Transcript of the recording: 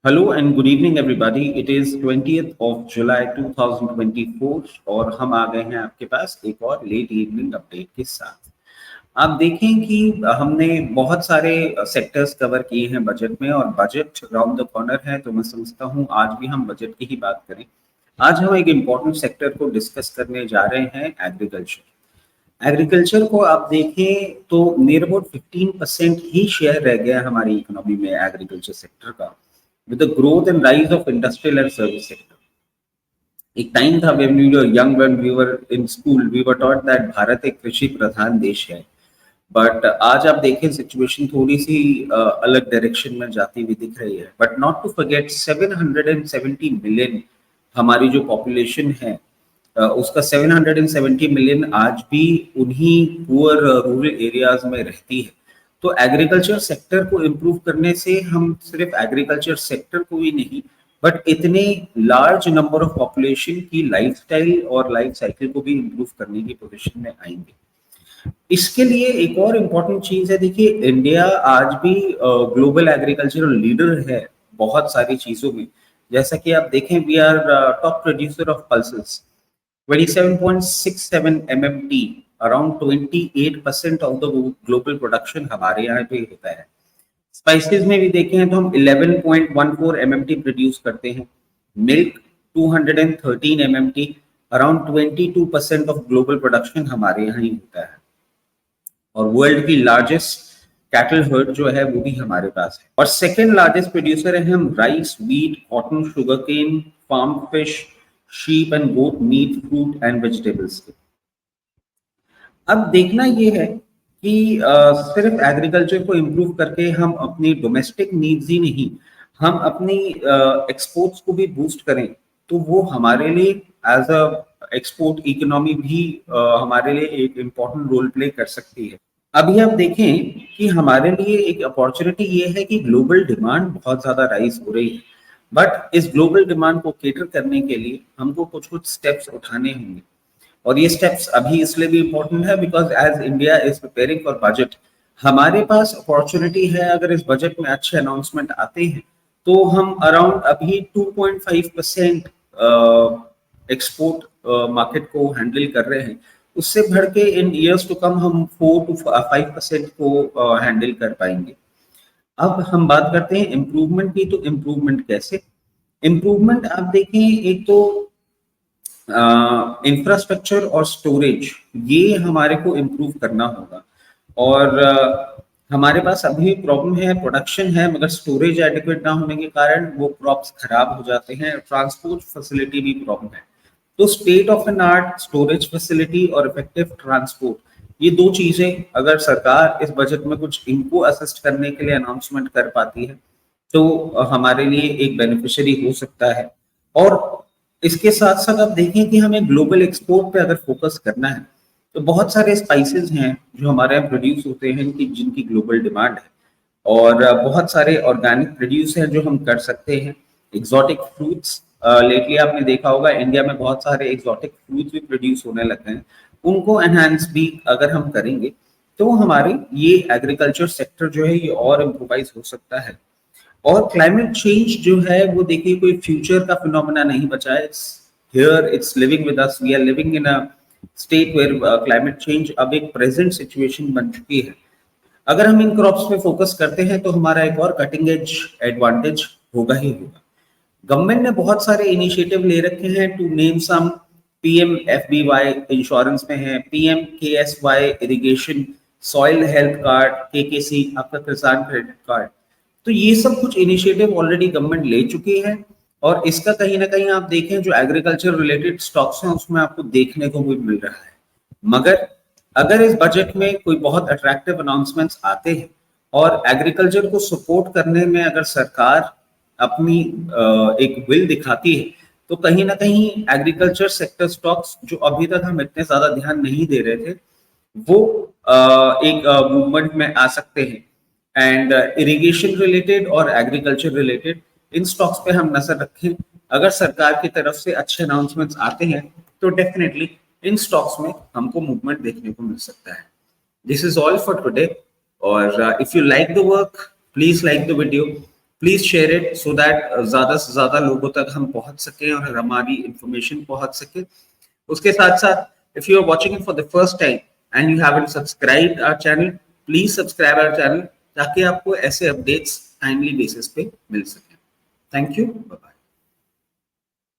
Hello and good evening everybody. It is 20th of July 2024 और हम आ गए हैं आपके पास एक और लेट इवनिंग अपडेट के साथ। आप देखें कि हमने बहुत सारे सेक्टर्स कवर किए हैं बजट में और बजट राउंड द कॉर्नर है, तो मैं समझता हूँ आज भी हम बजट की ही बात करें। आज हम एक इम्पॉर्टेंट सेक्टर को डिस्कस करने जा रहे हैं, एग्रीकल्चर। एग्रीकल्चर को आप देखें तो नियर अबाउट 15% ही शेयर रह गया हमारी इकोनॉमी में एग्रीकल्चर सेक्टर का, with the growth and rise of industrial and service sector. एक टाइम था when we were young, when we were in school, we were taught that Bharat एक कृषि प्रधान देश है, बट आज आप देखें सिचुएशन थोड़ी सी अलग डायरेक्शन में जाती हुई दिख रही है। But not to forget 770 million हमारी जो पॉपुलेशन है, उसका 770 मिलियन आज भी उन्हीं पुअर रूरल एरियाज में रहती है। तो एग्रीकल्चर सेक्टर को इम्प्रूव करने से हम सिर्फ एग्रीकल्चर सेक्टर को ही नहीं, बट इतने लार्ज नंबर ऑफ पॉपुलेशन की लाइफस्टाइल और लाइफ साइकिल को भी इम्प्रूव करने की पोजीशन में आएंगे। इसके लिए एक और इम्पोर्टेंट चीज है, देखिए इंडिया आज भी ग्लोबल एग्रीकल्चरल लीडर है बहुत सारी चीजों में। जैसा कि आप देखें, we are top producer of pulses, 27.67 MMT, around 28% of the global production हमारे यहाँ पे होता है। स्पाइसेस में भी देखें तो हम 11.14 MMT प्रोड्यूस करते हैं। Milk 213 MMT, around 22% of global production हमारे यहाँ ही होता है। और वर्ल्ड की लार्जेस्ट कैटल हर्ड जो है वो भी हमारे पास है। और सेकेंड लार्जेस्ट प्रोड्यूसर है हम rice, wheat, cotton, sugar cane, farm fish, sheep and goat meat, fruit and vegetables के। अब देखना ये है कि सिर्फ एग्रीकल्चर को इम्प्रूव करके हम अपनी डोमेस्टिक नीड्स ही नहीं, हम अपनी एक्सपोर्ट्स को भी बूस्ट करें, तो वो हमारे लिए एज अ एक्सपोर्ट इकोनॉमी भी हमारे लिए एक इम्पॉर्टेंट रोल प्ले कर सकती है। अभी आप देखें कि हमारे लिए एक अपॉर्चुनिटी ये है कि ग्लोबल डिमांड बहुत ज्यादा राइज हो रही है, बट इस ग्लोबल डिमांड को केटर करने के लिए हमको कुछ कुछ स्टेप्स उठाने होंगे। और ये स्टेप्स अभी इसलिए भी इम्पोर्टेंट है because as India is preparing for budget, हमारे पास अपॉर्चुनिटी है। अगर इस बजट में अच्छे अनाउंसमेंट आते हैं तो हम अराउंड अभी 2.5% एक्सपोर्ट मार्केट को हैंडल कर रहे हैं, उससे बढ़ के इन ईयर्स टू कम हम 4 to 5% को हैंडल कर पाएंगे। अब हम बात करते हैं इम्प्रूवमेंट की, तो इम्प्रूवमेंट कैसे? इम्प्रूवमेंट आप देखें, एक तो इंफ्रास्ट्रक्चर और स्टोरेज, ये हमारे को इम्प्रूव करना होगा। और हमारे पास अभी प्रॉब्लम है, प्रोडक्शन है मगर स्टोरेज एडिक्वेट ना होने के कारण वो क्रॉप्स खराब हो जाते हैं। ट्रांसपोर्ट फैसिलिटी भी प्रॉब्लम है। तो state of an art storage facility और इफेक्टिव ट्रांसपोर्ट, ये दो चीजें अगर सरकार इस बजट में कुछ इनको असिस्ट करने के लिए अनाउंसमेंट कर पाती है तो हमारे लिए एक बेनिफिशियरी हो सकता है। और इसके साथ साथ आप देखें कि हमें ग्लोबल एक्सपोर्ट पे अगर फोकस करना है तो बहुत सारे स्पाइसेस हैं जो हमारे यहाँ प्रोड्यूस होते हैं कि जिनकी ग्लोबल डिमांड है, और बहुत सारे ऑर्गेनिक प्रोड्यूस हैं जो हम कर सकते हैं। एग्जॉटिक फ्रूट्स, लेटली आपने देखा होगा इंडिया में बहुत सारे एग्जॉटिक फ्रूट्स भी प्रोड्यूस होने लगे हैं, उनको एनहांस भी अगर हम करेंगे तो हमारे ये एग्रीकल्चर सेक्टर जो है ये और इम्प्रोवाइज हो सकता है। और क्लाइमेट चेंज जो है वो देखिए कोई फ्यूचर का फिनोमेना नहीं बचा है, it's here, it's living with us, we are living in a state where climate change अब एक प्रेजेंट सिचुएशन बन चुकी है। अगर हम इन क्रॉप्स पे फोकस करते हैं तो हमारा एक और कटिंग एज एडवांटेज होगा ही होगा। गवर्नमेंट ने बहुत सारे इनिशिएटिव ले रखे हैं, to name some, PMFBY insurance में है, PMKSY irrigation, soil health card, KKC आपका किसान क्रेडिट कार्ड। तो ये सब कुछ इनिशिएटिव ऑलरेडी गवर्नमेंट ले चुकी है, और इसका कहीं ना कहीं आप देखें जो एग्रीकल्चर रिलेटेड स्टॉक्स हैं उसमें आपको देखने को भी मिल रहा है। मगर अगर इस बजट में कोई बहुत अट्रैक्टिव अनाउंसमेंट्स आते हैं और एग्रीकल्चर को सपोर्ट करने में अगर सरकार अपनी एक विल दिखाती है तो कहीं ना कहीं एग्रीकल्चर सेक्टर स्टॉक्स जो अभी तक हम इतने ज्यादा ध्यान नहीं दे रहे थे वो एक मूवमेंट में आ सकते हैं। एंड इरिगेशन रिलेटेड और एग्रीकल्चर रिलेटेड इन स्टॉक्स पे हम नजर रखें। अगर सरकार की तरफ से अच्छे अनाउंसमेंट्स आते हैं तो डेफिनेटली इन स्टॉक्स में हमको मूवमेंट देखने को मिल सकता है। This is all for today, और if you like the work please like the video, please share it so that ज्यादा से ज्यादा लोगों तक हम पहुंच सके और हमारी इंफॉर्मेशन पहुंच सके। उसके साथ साथ if you are watching it for the first time and you haven't subscribed our channel, please subscribe our channel ताकि आपको ऐसे अपडेट्स टाइमली बेसिस पे मिल सके। Thank you, bye bye.